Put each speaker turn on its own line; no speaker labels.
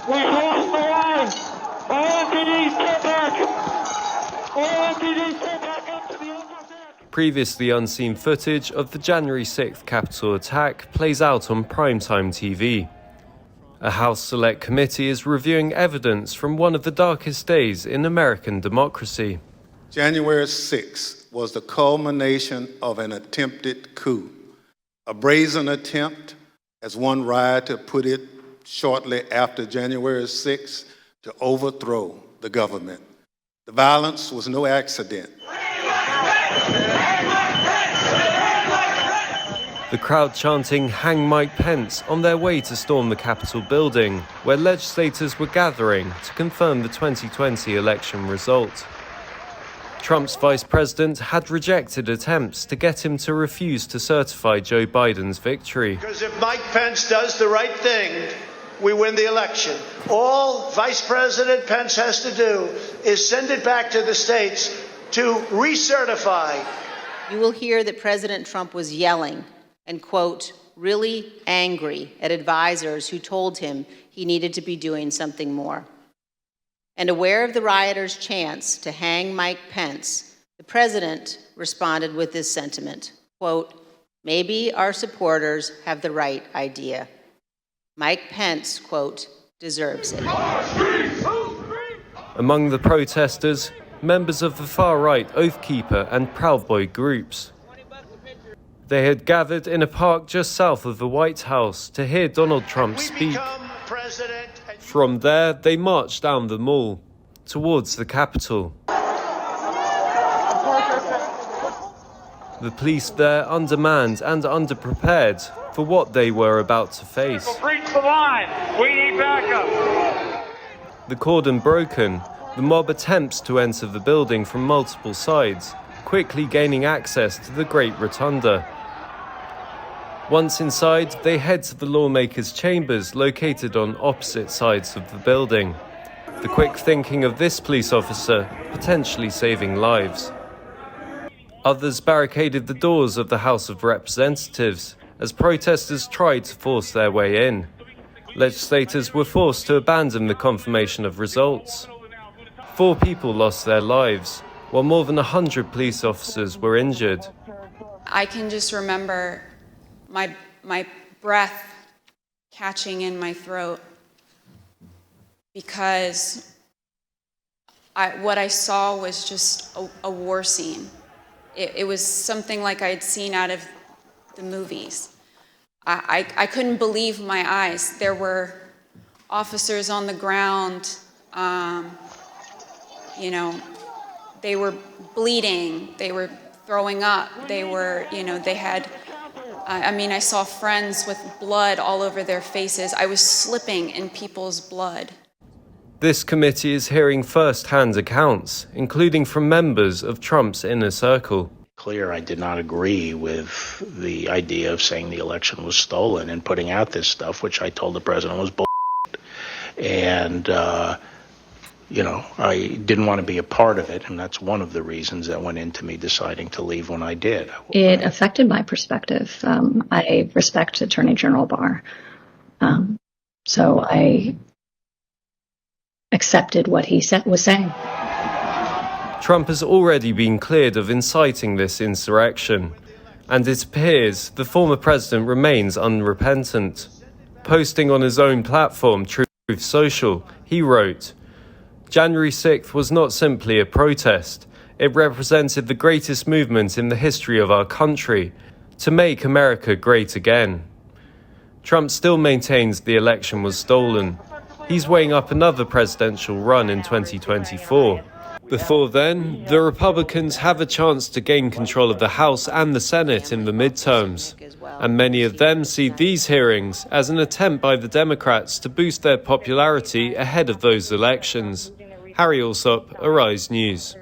We lost the line. All MPDs get back. All MPDs get back up to the upper deck.
Previously unseen footage of the January 6th Capitol attack plays out on primetime TV. A House Select Committee is reviewing evidence from one of the darkest days in American democracy.
January 6th was the culmination of an attempted coup. A brazen attempt, as one rioter put it shortly after January 6th, to overthrow the government. The violence was no accident.
The crowd chanting "Hang Mike Pence" on their way to storm the Capitol building, where legislators were gathering to confirm the 2020 election result. Trump's vice president had rejected attempts to get him to refuse to certify Joe Biden's victory.
Because if Mike Pence does the right thing, we win the election. All Vice President Pence has to do is send it back to the states to recertify.
You will hear that President Trump was yelling and, quote, really angry at advisors who told him he needed to be doing something more. And aware of the rioters' chants to hang Mike Pence, the president responded with this sentiment, quote, maybe our supporters have the right idea. Mike Pence, quote, deserves it.
Among the protesters, members of the far-right Oath Keeper and Proud Boy groups. They had gathered in a park just south of the White House to hear Donald Trump speak. From there, they marched down the mall, towards the Capitol. The police there undermanned and underprepared for what they were about to face.
Breach the line. We need backup.
The cordon broken, the mob attempts to enter the building from multiple sides, quickly gaining access to the Great Rotunda. Once inside, they head to the lawmakers' chambers located on opposite sides of the building. The quick thinking of this police officer potentially saving lives. Others barricaded the doors of the House of Representatives as protesters tried to force their way in. Legislators were forced to abandon the confirmation of results. 4 people lost their lives, while more than 100 police officers were injured.
I can just remember my breath catching in my throat because what I saw was just a war scene. It was something like I had seen out of the movies. I couldn't believe my eyes. There were officers on the ground, they were bleeding, they were throwing up, they had, I saw friends with blood all over their faces. I was slipping in people's blood.
This committee is hearing first-hand accounts, including from members of Trump's inner circle.
Clear, I did not agree with the idea of saying the election was stolen and putting out this stuff, which I told the president was bullshit. And, I didn't want to be a part of it, and that's one of the reasons that went into me deciding to leave when I did.
It affected my perspective. I respect Attorney General Barr, so I accepted what he was saying.
Trump has already been cleared of inciting this insurrection, and it appears the former president remains unrepentant. Posting on his own platform, Truth Social, he wrote, January 6th was not simply a protest. It represented the greatest movement in the history of our country to make America great again. Trump still maintains the election was stolen. He's weighing up another presidential run in 2024. Before then, the Republicans have a chance to gain control of the House and the Senate in the midterms. And many of them see these hearings as an attempt by the Democrats to boost their popularity ahead of those elections. Harry Alsop, Arise News.